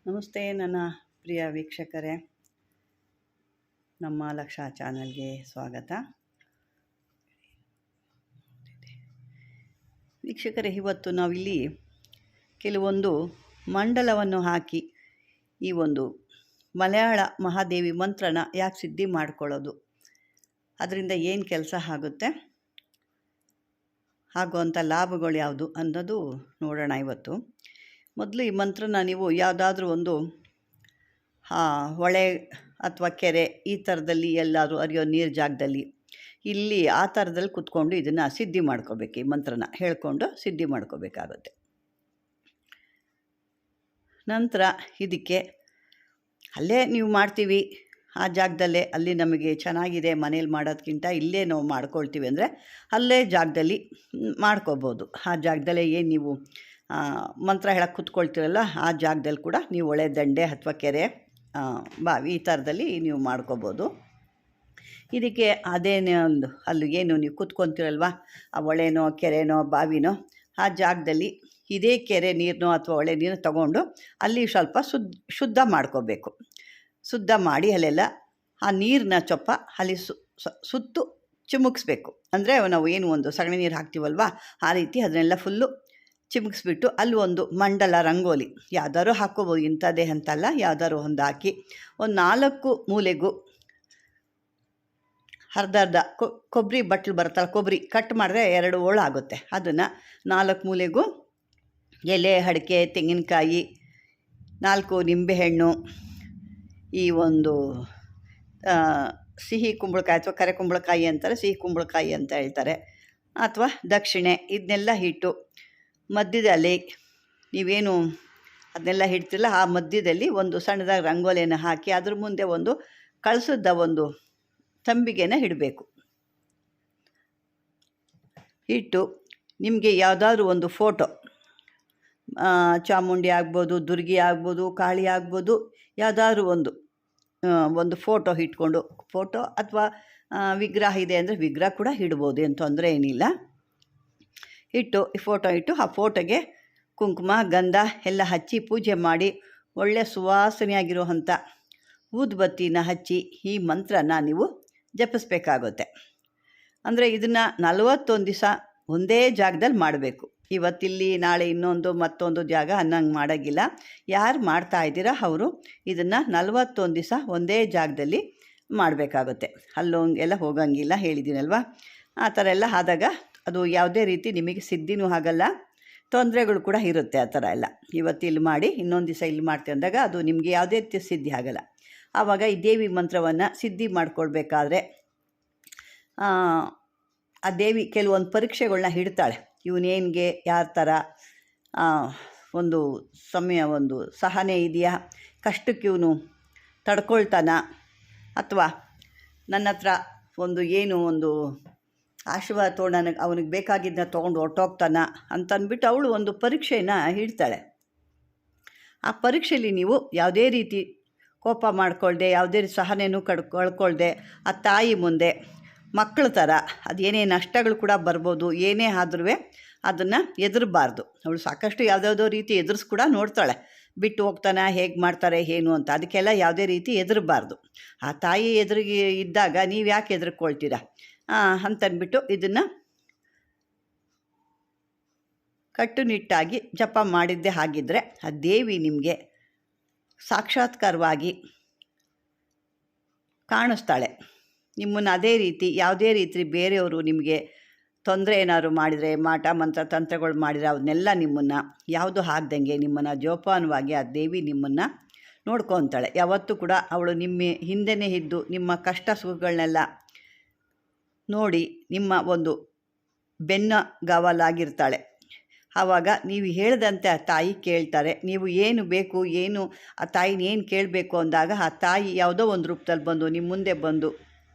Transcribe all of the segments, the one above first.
ನಮಸ್ತೆ ನನ್ನ ಪ್ರಿಯ ವೀಕ್ಷಕರೇ, ನಮ್ಮ ಲಕ್ಷ ಚಾನಲ್ಗೆ ಸ್ವಾಗತ. ವೀಕ್ಷಕರೇ, ಇವತ್ತು ನಾವಿಲ್ಲಿ ಕೆಲವೊಂದು ಮಂಡಲವನ್ನು ಹಾಕಿ ಈ ಒಂದು ಮಲಯಾಳ ಮಹಾದೇವಿ ಮಂತ್ರನ ಯಾಕೆ ಸಿದ್ಧಿ ಮಾಡ್ಕೊಳ್ಳೋದು, ಅದರಿಂದ ಏನು ಕೆಲಸ ಆಗುತ್ತೆ, ಆಗುವಂಥ ಲಾಭಗಳು ಯಾವುದು ಅನ್ನೋದು ನೋಡೋಣ ಇವತ್ತು. ಮೊದಲು ಈ ಮಂತ್ರನ ನೀವು ಯಾವುದಾದ್ರೂ ಒಂದು ಹೊಳೆ ಅಥವಾ ಕೆರೆ ಈ ಥರದಲ್ಲಿ ಎಲ್ಲಾದರೂ ಹರಿಯೋ ನೀರು ಜಾಗದಲ್ಲಿ ಇಲ್ಲಿ ಆ ಥರದಲ್ಲಿ ಕೂತ್ಕೊಂಡು ಇದನ್ನು ಸಿದ್ಧಿ ಮಾಡ್ಕೋಬೇಕು. ಈ ಮಂತ್ರನ ಹೇಳ್ಕೊಂಡು ಸಿದ್ಧಿ ಮಾಡ್ಕೋಬೇಕಾಗುತ್ತೆ. ನಂತರ ಇದಕ್ಕೆ ಅಲ್ಲೇ ನೀವು ಮಾಡ್ತೀವಿ ಆ ಜಾಗದಲ್ಲೇ, ಅಲ್ಲಿ ನಮಗೆ ಚೆನ್ನಾಗಿದೆ ಮನೇಲಿ ಮಾಡೋದಕ್ಕಿಂತ ಇಲ್ಲೇ ನಾವು ಮಾಡ್ಕೊಳ್ತೀವಿ ಅಂದರೆ ಅಲ್ಲೇ ಜಾಗದಲ್ಲಿ ಮಾಡ್ಕೋಬೋದು. ಆ ಜಾಗದಲ್ಲೇ ಏನು ನೀವು ಮಂತ್ರ ಹೇಳಕ್ಕೆ ಕೂತ್ಕೊಳ್ತೀರಲ್ಲ ಆ ಜಾಗದಲ್ಲಿ ಕೂಡ ನೀವು ಹೊಳೆ ದಂಡೆ ಅಥವಾ ಕೆರೆ ಬಾವಿ ಈ ಥರದಲ್ಲಿ ನೀವು ಮಾಡ್ಕೋಬೋದು. ಇದಕ್ಕೆ ಅದೇನೇ ಒಂದು ಅಲ್ಲಿ ಏನು ನೀವು ಕೂತ್ಕೊತೀರಲ್ವ, ಆ ಹೊಳೆನೋ ಕೆರೆನೋ ಬಾವಿನೋ ಆ ಜಾಗದಲ್ಲಿ ಇದೇ ಕೆರೆ ನೀರನ್ನೋ ಅಥವಾ ಹೊಳೆ ನೀರು ತಗೊಂಡು ಅಲ್ಲಿ ಸ್ವಲ್ಪ ಶುದ್ಧ ಮಾಡ್ಕೋಬೇಕು. ಶುದ್ಧ ಮಾಡಿ ಅಲ್ಲೆಲ್ಲ ಆ ನೀರನ್ನ ಚೊಪ್ಪ ಅಲ್ಲಿ ಸುತ್ತು ಚಿಮುಕಿಸ್ಬೇಕು. ಅಂದರೆ ನಾವು ಏನು ಒಂದು ಸಗಣಿ ನೀರು ಹಾಕ್ತೀವಲ್ವ ಆ ರೀತಿ ಅದನ್ನೆಲ್ಲ ಫುಲ್ಲು ಚಿಮುಕಿಸ್ಬಿಟ್ಟು ಅಲ್ಲಿ ಒಂದು ಮಂಡಲ ರಂಗೋಲಿ ಯಾವ್ದಾದ್ರು ಹಾಕ್ಕೋಬೋದು, ಇಂಥದ್ದೇ ಅಂತಲ್ಲ, ಯಾವ್ದಾದ್ರು ಒಂದು ಹಾಕಿ ಒಂದು 4 ಮೂಲೆಗೂ ಅರ್ಧ ಕೊಬ್ಬರಿ ಬಟ್ಲು ಬರುತ್ತಲ್ಲ, ಕೊಬ್ಬರಿ ಕಟ್ ಮಾಡಿದ್ರೆ 2 ಹೋಳು ಆಗುತ್ತೆ. ಅದನ್ನು 4 ಮೂಲೆಗೂ ಎಲೆ, ಅಡಿಕೆ, ತೆಂಗಿನಕಾಯಿ, 4 ನಿಂಬೆಹಣ್ಣು, ಈ ಒಂದು ಸಿಹಿ ಕುಂಬಳಕಾಯಿ ಅಥವಾ ಕರೆ ಕುಂಬಳಕಾಯಿ ಅಂತಾರೆ, ಸಿಹಿ ಕುಂಬಳಕಾಯಿ ಅಂತ ಹೇಳ್ತಾರೆ, ಅಥವಾ ದಕ್ಷಿಣೆ, ಇದನ್ನೆಲ್ಲ ಇಟ್ಟು ಮಧ್ಯದಲ್ಲಿ ನೀವೇನು ಅದನ್ನೆಲ್ಲ ಇಡ್ತಿರಲ್ಲ ಆ ಮಧ್ಯದಲ್ಲಿ ಒಂದು ಸಣ್ಣದಾಗಿ ರಂಗೋಲಿಯನ್ನು ಹಾಕಿ ಅದ್ರ ಮುಂದೆ ಒಂದು ಕಳಸದ ಒಂದು ತಂಬಿಗೆನ ಇಡಬೇಕು. ಇಟ್ಟು ನಿಮಗೆ ಯಾವುದಾದ್ರೂ ಒಂದು ಫೋಟೋ, ಚಾಮುಂಡಿ ಆಗ್ಬೋದು, ದುರ್ಗಿ ಆಗ್ಬೋದು, ಕಾಳಿ ಆಗ್ಬೋದು, ಯಾವುದಾದ್ರೂ ಒಂದು ಫೋಟೋ ಇಟ್ಕೊಂಡು, ಫೋಟೋ ಅಥವಾ ವಿಗ್ರಹ ಇದೆ ಅಂದರೆ ವಿಗ್ರಹ ಕೂಡ ಇಡ್ಬೋದು, ಏನು ತೊಂದರೆ ಏನಿಲ್ಲ. ಇಟ್ಟು ಈ ಫೋಟೋ ಇಟ್ಟು ಆ ಫೋಟೋಗೆ ಕುಂಕುಮ ಗಂಧ ಎಲ್ಲ ಹಚ್ಚಿ ಪೂಜೆ ಮಾಡಿ ಒಳ್ಳೆಯ ಸುವಾಸನೆಯಾಗಿರುವಂಥ ಊದುಬತ್ತಿನ ಹಚ್ಚಿ ಈ ಮಂತ್ರನ ನೀವು ಜಪಿಸ್ಬೇಕಾಗುತ್ತೆ. ಅಂದರೆ ಇದನ್ನು 41 ದಿವಸ ಒಂದೇ ಜಾಗದಲ್ಲಿ ಮಾಡಬೇಕು. ಇವತ್ತಿಲ್ಲಿ ನಾಳೆ ಇನ್ನೊಂದು ಮತ್ತೊಂದು ಜಾಗ ಅನ್ನಂಗೆ ಮಾಡೋಂಗಿಲ್ಲ. ಯಾರು ಮಾಡ್ತಾಯಿದ್ದೀರಾ ಅವರು ಇದನ್ನು 41 ದಿವಸ ಒಂದೇ ಜಾಗದಲ್ಲಿ ಮಾಡಬೇಕಾಗುತ್ತೆ. ಅಲ್ಲೋಂಗೆಲ್ಲ ಹೋಗೋಂಗಿಲ್ಲ, ಹೇಳಿದ್ದೀನಲ್ವ. ಆ ಥರ ಎಲ್ಲ ಆದಾಗ ಅದು ಯಾವುದೇ ರೀತಿ ನಿಮಗೆ ಸಿದ್ಧಿನೂ ಆಗಲ್ಲ, ತೊಂದರೆಗಳು ಕೂಡ ಇರುತ್ತೆ. ಆ ಥರ ಎಲ್ಲ ಇವತ್ತು ಇಲ್ಲಿ ಮಾಡಿ ಇನ್ನೊಂದು ದಿವಸ ಇಲ್ಲಿ ಮಾಡ್ತೀವಿ ಅಂದಾಗ ಅದು ನಿಮಗೆ ಯಾವುದೇ ರೀತಿ ಸಿದ್ಧಿ ಆಗಲ್ಲ. ಆವಾಗ ಈ ದೇವಿ ಮಂತ್ರವನ್ನು ಸಿದ್ಧಿ ಮಾಡ್ಕೊಳ್ಬೇಕಾದ್ರೆ ಆ ದೇವಿ ಕೆಲವೊಂದು ಪರೀಕ್ಷೆಗಳನ್ನ ಇಡ್ತಾಳೆ. ಇವನೇನಿಗೆ ಯಾವ ಥರ ಒಂದು ಸಮಯ, ಒಂದು ಸಹನೆ ಇದೆಯಾ, ಕಷ್ಟಕ್ಕೆ ಇವನು ತಡ್ಕೊಳ್ತಾನ, ಅಥವಾ ನನ್ನ ಹತ್ರ ಒಂದು ಆಶೀರ್ವಾದ ತೊಗೊಂಡು ಅವನಿಗೆ ಬೇಕಾಗಿದ್ದನ್ನ ತೊಗೊಂಡು ಹೊರಟೋಗ್ತಾನ ಅಂತಂದ್ಬಿಟ್ಟು ಅವಳು ಒಂದು ಪರೀಕ್ಷೆಯನ್ನು ಇಡ್ತಾಳೆ. ಆ ಪರೀಕ್ಷೆಯಲ್ಲಿ ನೀವು ಯಾವುದೇ ರೀತಿ ಕೋಪ ಮಾಡ್ಕೊಳ್ದೆ, ಯಾವುದೇ ರೀತಿ ಸಹನೆಯೂ ಕಳ್ಕೊಳ್ದೆ ಆ ತಾಯಿ ಮುಂದೆ ಮಕ್ಕಳ ಥರ ಅದೇನೇ ನಷ್ಟಗಳು ಕೂಡ ಬರ್ಬೋದು, ಏನೇ ಆದ್ರೂ ಅದನ್ನು ಎದುರಬಾರ್ದು. ಅವಳು ಸಾಕಷ್ಟು ಯಾವುದ್ಯಾವುದೋ ರೀತಿ ಎದುರಿಸಿ ಕೂಡ ನೋಡ್ತಾಳೆ, ಬಿಟ್ಟು ಹೋಗ್ತಾನೆ, ಹೇಗೆ ಮಾಡ್ತಾರೆ ಏನು ಅಂತ. ಅದಕ್ಕೆಲ್ಲ ಯಾವುದೇ ರೀತಿ ಎದುರಬಾರ್ದು. ಆ ತಾಯಿ ಎದುರಿಗೆ ಇದ್ದಾಗ ನೀವು ಯಾಕೆ ಎದುರ್ಕೊಳ್ತೀರಾ ಅಂತಂದ್ಬಿಟ್ಟು ಇದನ್ನು ಕಟ್ಟುನಿಟ್ಟಾಗಿ ಜಪ ಮಾಡಿದ್ದೇ ಆಗಿದ್ದರೆ ಆ ದೇವಿ ನಿಮಗೆ ಸಾಕ್ಷಾತ್ಕಾರವಾಗಿ ಕಾಣಿಸ್ತಾಳೆ. ನಿಮ್ಮನ್ನು ಅದೇ ರೀತಿ ಯಾವುದೇ ರೀತಿ ಬೇರೆಯವರು ನಿಮಗೆ ತೊಂದರೆ ಏನಾದ್ರು ಮಾಡಿದರೆ, ಮಾಟ ಮಂತ್ರ ತಂತ್ರಗಳು ಮಾಡಿದರೆ ಅವನ್ನೆಲ್ಲ ನಿಮ್ಮನ್ನು ಯಾವುದು ಆಗ್ದಂಗೆ ನಿಮ್ಮನ್ನು ಜೋಪಾನವಾಗಿ ಆ ದೇವಿ ನಿಮ್ಮನ್ನು ನೋಡ್ಕೊತಾಳೆ. ಯಾವತ್ತೂ ಕೂಡ ಅವಳು ನಿಮ್ಮ ಹಿಂದೆನೇ ಇದ್ದು ನಿಮ್ಮ ಕಷ್ಟ ಸುಖಗಳನ್ನೆಲ್ಲ ನೋಡಿ ನಿಮ್ಮ ಒಂದು ಬೆನ್ನಗಾವಲಾಗಿರ್ತಾಳೆ. ಆವಾಗ ನೀವು ಹೇಳಿದಂತೆ ಆ ತಾಯಿ ಕೇಳ್ತಾರೆ. ನೀವು ಏನು ಬೇಕು, ಏನು ಆ ತಾಯಿನ ಏನು ಕೇಳಬೇಕು ಅಂದಾಗ ಆ ತಾಯಿ ಯಾವುದೋ ಒಂದು ರೂಪದಲ್ಲಿ ಬಂದು ನಿಮ್ಮ ಮುಂದೆ ಬಂದು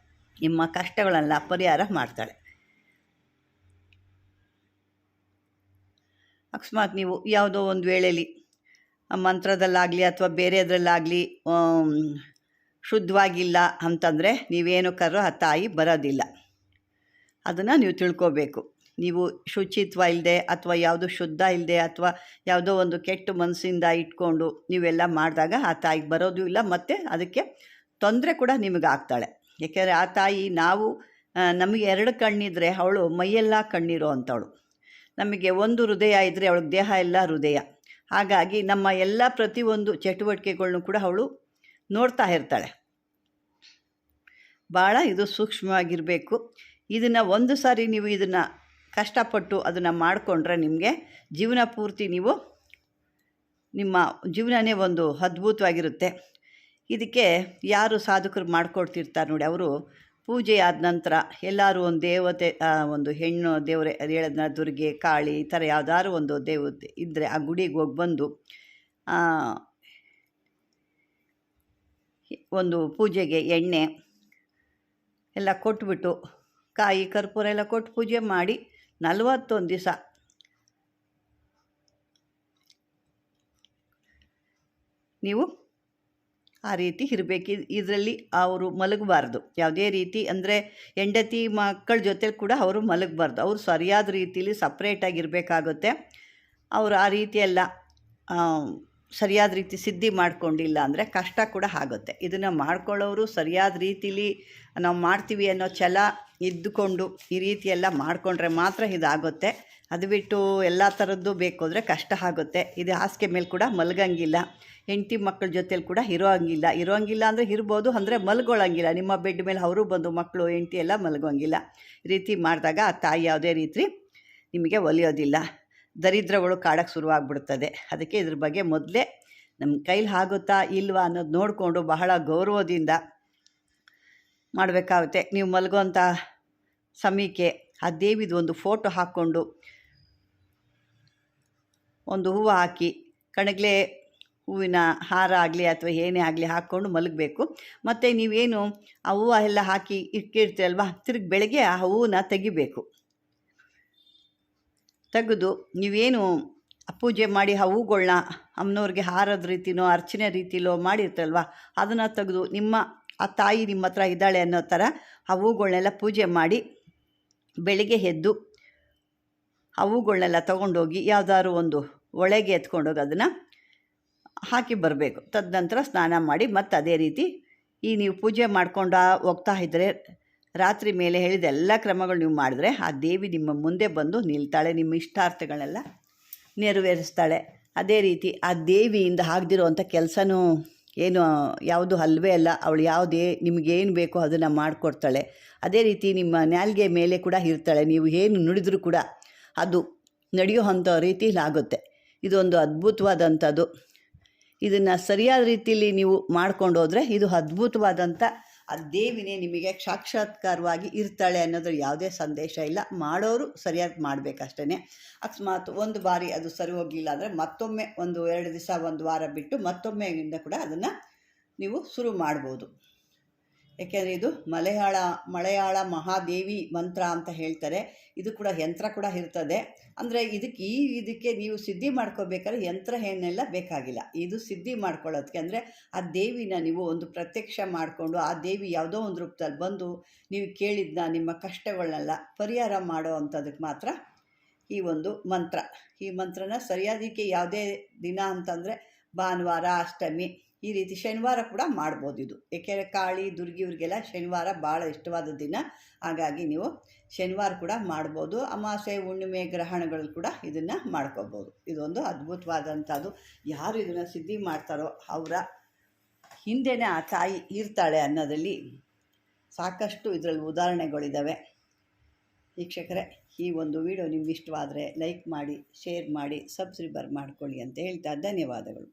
ನಿಮ್ಮ ಕಷ್ಟಗಳನ್ನೆಲ್ಲ ಪರಿಹಾರ ಮಾಡ್ತಾಳೆ. ಅಕಸ್ಮಾತ್ ನೀವು ಯಾವುದೋ ಒಂದು ವೇಳೆಯಲ್ಲಿ ಮಂತ್ರದಲ್ಲಾಗಲಿ ಅಥವಾ ಬೇರೆದ್ರಲ್ಲಾಗಲಿ ಶುದ್ಧವಾಗಿಲ್ಲ ಅಂತಂದರೆ ನೀವೇನು ಕರೋ ಆ ತಾಯಿ ಬರೋದಿಲ್ಲ. ಅದನ್ನು ನೀವು ತಿಳ್ಕೋಬೇಕು. ನೀವು ಶುಚಿತ್ವ ಇಲ್ಲದೆ ಅಥವಾ ಯಾವುದು ಶುದ್ಧ ಇಲ್ಲದೆ ಅಥವಾ ಯಾವುದೋ ಒಂದು ಕೆಟ್ಟ ಮನಸ್ಸಿಂದ ಇಟ್ಕೊಂಡು ನೀವೆಲ್ಲ ಮಾಡಿದಾಗ ಆ ತಾಯಿಗೆ ಬರೋದು ಇಲ್ಲ, ಮತ್ತು ಅದಕ್ಕೆ ತೊಂದರೆ ಕೂಡ ನಿಮಗೆ ಆಗ್ತಾಳೆ. ಏಕೆಂದರೆ ಆ ತಾಯಿ ನಮಗೆ 2 ಕಣ್ಣಿದ್ರೆ ಅವಳು ಮೈಯೆಲ್ಲ ಕಣ್ಣಿರೋ ಅಂಥವಳು. ನಮಗೆ ಒಂದು ಹೃದಯ ಇದ್ದರೆ ಅವಳಿಗೆ ದೇಹ ಎಲ್ಲ ಹೃದಯ. ಹಾಗಾಗಿ ನಮ್ಮ ಎಲ್ಲ ಪ್ರತಿಯೊಂದು ಚಟುವಟಿಕೆಗಳ್ನೂ ಕೂಡ ಅವಳು ನೋಡ್ತಾ ಇರ್ತಾಳೆ. ಭಾಳ ಇದು ಸೂಕ್ಷ್ಮವಾಗಿರಬೇಕು. ಇದನ್ನು ಒಂದು ಸಾರಿ ನೀವು ಇದನ್ನು ಕಷ್ಟಪಟ್ಟು ಅದನ್ನು ಮಾಡಿಕೊಂಡ್ರೆ ನಿಮಗೆ ಜೀವನ ಪೂರ್ತಿ ನಿಮ್ಮ ಜೀವನನೇ ಒಂದು ಅದ್ಭುತವಾಗಿರುತ್ತೆ. ಇದಕ್ಕೆ ಯಾರು ಸಾಧಕರು ಮಾಡಿಕೊಡ್ತಿರ್ತಾರೆ ನೋಡಿ, ಅವರು ಪೂಜೆ ಆದ ನಂತರ ಎಲ್ಲರೂ ಒಂದು ದೇವತೆ, ಒಂದು ಹೆಣ್ಣು ದೇವರೇ, ಅದು ಹೇಳಿದ್ನ ದುರ್ಗೆ, ಕಾಳಿ, ಈ ಥರ ಯಾವುದಾದ್ರು ಒಂದು ದೇವತೆ ಇದ್ದರೆ ಆ ಗುಡಿಗೆ ಹೋಗಿ ಬಂದು ಒಂದು ಪೂಜೆಗೆ ಎಣ್ಣೆ ಎಲ್ಲ ಕೊಟ್ಬಿಟ್ಟು ಕಾಯಿ ಕರ್ಪೂರ ಎಲ್ಲ ಕೊಟ್ಟು ಪೂಜೆ ಮಾಡಿ 41 ದಿವಸ ನೀವು ಆ ರೀತಿ ಇರಬೇಕು. ಇದರಲ್ಲಿ ಅವರು ಮಲಗಬಾರ್ದು ಯಾವುದೇ ರೀತಿ, ಅಂದರೆ ಹೆಂಡತಿ ಮಕ್ಕಳ ಜೊತೆ ಕೂಡ ಅವರು ಮಲಗಬಾರ್ದು. ಅವರು ಸರಿಯಾದ ರೀತಿಲಿ ಸಪ್ರೇಟಾಗಿರಬೇಕಾಗುತ್ತೆ. ಅವರು ಆ ರೀತಿಯೆಲ್ಲ ಸರಿಯಾದ ರೀತಿ ಸಿದ್ಧಿ ಮಾಡ್ಕೊಂಡಿಲ್ಲ ಅಂದರೆ ಕಷ್ಟ ಕೂಡ ಆಗುತ್ತೆ. ಇದನ್ನು ಮಾಡ್ಕೊಳ್ಳೋರು ಸರಿಯಾದ ರೀತಿಲಿ ನಾವು ಮಾಡ್ತೀವಿ ಅನ್ನೋ ಛಲ ಇದ್ದುಕೊಂಡು ಈ ರೀತಿಯೆಲ್ಲ ಮಾಡಿಕೊಂಡ್ರೆ ಮಾತ್ರ ಇದಾಗುತ್ತೆ. ಅದು ಬಿಟ್ಟು ಎಲ್ಲ ಥರದ್ದು ಬೇಕು ಅಂದರೆ ಕಷ್ಟ ಆಗುತ್ತೆ. ಇದು ಹಾಸಿಗೆ ಮೇಲೆ ಕೂಡ ಮಲಗಂಗಿಲ್ಲ, ಹೆಂಡತಿ ಮಕ್ಕಳ ಜೊತೇಲಿ ಕೂಡ ಇರೋಂಗಿಲ್ಲ ಅಂದರೆ ಇರ್ಬೋದು, ಅಂದರೆ ಮಲ್ಗೊಳ್ಳಂಗಿಲ್ಲ. ನಿಮ್ಮ ಬೆಡ್ ಮೇಲೆ ಅವರು ಬಂದು ಮಕ್ಕಳು ಹೆಂಡತಿ ಎಲ್ಲ ಮಲಗೋಂಗಿಲ್ಲ. ಈ ರೀತಿ ಮಾಡಿದಾಗ ಆ ತಾಯಿ ಯಾವುದೇ ರೀತಿ ನಿಮಗೆ ಒಲಿಯೋದಿಲ್ಲ, ದರಿದ್ರಗಳು ಕಾಡೋಕ್ಕೆ ಶುರುವಾಗ್ಬಿಡ್ತದೆ. ಅದಕ್ಕೆ ಇದ್ರ ಬಗ್ಗೆ ಮೊದಲೇ ನಮ್ಮ ಕೈಲಿ ಆಗುತ್ತಾ ಇಲ್ವಾ ಅನ್ನೋದು ನೋಡಿಕೊಂಡು ಬಹಳ ಗೌರವದಿಂದ ಮಾಡಬೇಕಾಗುತ್ತೆ. ನೀವು ಮಲಗೋಂಥ ಸಮಯಕ್ಕೆ ಆ ದೇವಿದು ಒಂದು ಫೋಟೋ ಹಾಕ್ಕೊಂಡು ಒಂದು ಹೂವು ಹಾಕಿ, ಕಣಗ್ಲೆ ಹೂವಿನ ಹಾರ ಆಗಲಿ ಅಥವಾ ಏನೇ ಆಗಲಿ ಹಾಕ್ಕೊಂಡು ಮಲಗಬೇಕು. ಮತ್ತು ನೀವೇನು ಆ ಹೂವು ಎಲ್ಲ ಹಾಕಿ ಇಟ್ಟಿರ್ತೀರಲ್ವ, ತಿರುಗಿ ಬೆಳಗ್ಗೆ ಆ ಹೂವನ್ನ ತೆಗಿಬೇಕು. ತೆಗೆದು ನೀವೇನು ಪೂಜೆ ಮಾಡಿ ಆ ಹೂಗಳನ್ನ ಅಮ್ಮನವ್ರಿಗೆ ಹಾರದ ರೀತಿನೋ ಅರ್ಚನೆ ರೀತಿಲೋ ಮಾಡಿರ್ತೀರಲ್ವ, ಅದನ್ನು ತೆಗೆದು ಆ ತಾಯಿ ನಿಮ್ಮ ಹತ್ರ ಇದ್ದಾಳೆ ಅನ್ನೋ ಥರ ಆ ಹೂಗಳನ್ನೆಲ್ಲ ಪೂಜೆ ಮಾಡಿ ಬೆಳಿಗ್ಗೆ ಎದ್ದು ಆ ಹೂಗಳನ್ನೆಲ್ಲ ತೊಗೊಂಡೋಗಿ ಯಾವುದಾದ್ರು ಒಂದು ಒಳಗೆ ಎತ್ಕೊಂಡೋಗಿ ಅದನ್ನು ಹಾಕಿ ಬರಬೇಕು. ತದನಂತರ ಸ್ನಾನ ಮಾಡಿ ಮತ್ತು ಅದೇ ರೀತಿ ನೀವು ಪೂಜೆ ಮಾಡ್ಕೊಂಡು ಹೋಗ್ತಾ ಇದ್ದರೆ ರಾತ್ರಿ ಮೇಲೆ ಹೇಳಿದ ಎಲ್ಲ ಕ್ರಮಗಳು ನೀವು ಮಾಡಿದ್ರೆ ಆ ದೇವಿ ನಿಮ್ಮ ಮುಂದೆ ಬಂದು ನಿಲ್ತಾಳೆ, ನಿಮ್ಮ ಇಷ್ಟಾರ್ಥಗಳನ್ನೆಲ್ಲ ನೆರವೇರಿಸ್ತಾಳೆ. ಅದೇ ರೀತಿ ಆ ದೇವಿಯಿಂದ ಆಗದಿರೋವಂಥ ಕೆಲಸನೂ ಯಾವುದು ಅಲ್ವೇ ಅಲ್ಲ. ಅವಳು ನಿಮಗೇನು ಬೇಕೋ ಅದನ್ನು ಮಾಡಿಕೊಡ್ತಾಳೆ. ಅದೇ ರೀತಿ ನಿಮ್ಮ ನಾಲ್ಗೆ ಮೇಲೆ ಕೂಡ ಇರ್ತಾಳೆ. ನೀವು ಏನು ನುಡಿದ್ರೂ ಕೂಡ ಅದು ನಡೆಯೋ ಅಂಥ ರೀತಿಯಲ್ಲಿ ಆಗುತ್ತೆ. ಇದೊಂದು ಅದ್ಭುತವಾದಂಥದ್ದು. ಇದನ್ನು ಸರಿಯಾದ ರೀತಿಯಲ್ಲಿ ನೀವು ಮಾಡ್ಕೊಂಡು ಹೋದರೆ ಇದು ಅದ್ಭುತವಾದಂಥ ಆ ದೇವಿನೇ ನಿಮಗೆ ಸಾಕ್ಷಾತ್ಕಾರವಾಗಿ ಇರ್ತಾಳೆ ಅನ್ನೋದ್ರ ಯಾವುದೇ ಸಂದೇಶ ಇಲ್ಲ. ಮಾಡೋರು ಸರಿಯಾಗಿ ಮಾಡಬೇಕಷ್ಟೇ. ಅಕಸ್ಮಾತ್ ಒಂದು ಬಾರಿ ಅದು ಸರಿ ಹೋಗಲಿಲ್ಲ ಅಂದರೆ ಮತ್ತೊಮ್ಮೆ 1-2 ದಿವಸ 1 ವಾರ ಬಿಟ್ಟು ಮತ್ತೊಮ್ಮೆಯಿಂದ ಕೂಡ ಅದನ್ನು ನೀವು ಶುರು ಮಾಡ್ಬೋದು. ಏಕೆಂದರೆ ಇದು ಮಲಯಾಳ ಮಹಾದೇವಿ ಮಂತ್ರ ಅಂತ ಹೇಳ್ತಾರೆ. ಇದು ಕೂಡ ಯಂತ್ರ ಕೂಡ ಇರ್ತದೆ. ಅಂದರೆ ಇದಕ್ಕೆ ನೀವು ಸಿದ್ಧಿ ಮಾಡ್ಕೋಬೇಕಾದ್ರೆ ಯಂತ್ರ ಏನೆಲ್ಲ ಬೇಕಾಗಿಲ್ಲ. ಇದು ಸಿದ್ಧಿ ಮಾಡ್ಕೊಳ್ಳೋದಕ್ಕೆ ಅಂದರೆ ಆ ದೇವಿನ ನೀವು ಒಂದು ಪ್ರತ್ಯಕ್ಷ ಮಾಡಿಕೊಂಡು ಆ ದೇವಿ ಯಾವುದೋ ಒಂದು ರೂಪದಲ್ಲಿ ಬಂದು ನೀವು ಕೇಳಿದ್ನ ನಿಮ್ಮ ಕಷ್ಟಗಳನ್ನೆಲ್ಲ ಪರಿಹಾರ ಮಾಡೋ ಅಂಥದಕ್ಕೆ ಮಾತ್ರ ಈ ಒಂದು ಮಂತ್ರ. ಈ ಮಂತ್ರನ ಸರಿಯಾದಕ್ಕೆ ಯಾವುದೇ ದಿನ ಅಂತಂದರೆ ಭಾನುವಾರ, ಅಷ್ಟಮಿ, ಈ ರೀತಿ ಶನಿವಾರ ಕೂಡ ಮಾಡ್ಬೋದು ಇದು. ಏಕೆಂದರೆ ಕಾಳಿ, ದುರ್ಗಿ ಇವ್ರಿಗೆಲ್ಲ ಶನಿವಾರ ಭಾಳ ಇಷ್ಟವಾದ ದಿನ. ಹಾಗಾಗಿ ನೀವು ಶನಿವಾರ ಕೂಡ ಮಾಡ್ಬೋದು. ಅಮಾವಾಸ್ಯೆ, ಹುಣ್ಣಿಮೆ, ಗ್ರಹಣಗಳು ಕೂಡ ಇದನ್ನು ಮಾಡ್ಕೋಬೋದು. ಇದೊಂದು ಅದ್ಭುತವಾದಂಥದ್ದು. ಯಾರು ಇದನ್ನು ಸಿದ್ಧಿ ಮಾಡ್ತಾರೋ ಅವರ ಹಿಂದೆನೇ ಆ ತಾಯಿ ಇರ್ತಾಳೆ ಅನ್ನೋದಲ್ಲಿ ಸಾಕಷ್ಟು ಇದರಲ್ಲಿ ಉದಾಹರಣೆಗಳಿದ್ದಾವೆ. ವೀಕ್ಷಕರೇ, ಈ ಒಂದು ವಿಡಿಯೋ ನಿಮ್ಗೆ ಇಷ್ಟವಾದರೆ ಲೈಕ್ ಮಾಡಿ, ಶೇರ್ ಮಾಡಿ, ಸಬ್ಸ್ಕ್ರೈಬರ್ ಮಾಡ್ಕೊಳ್ಳಿ ಅಂತ ಹೇಳ್ತಾ ಧನ್ಯವಾದಗಳು.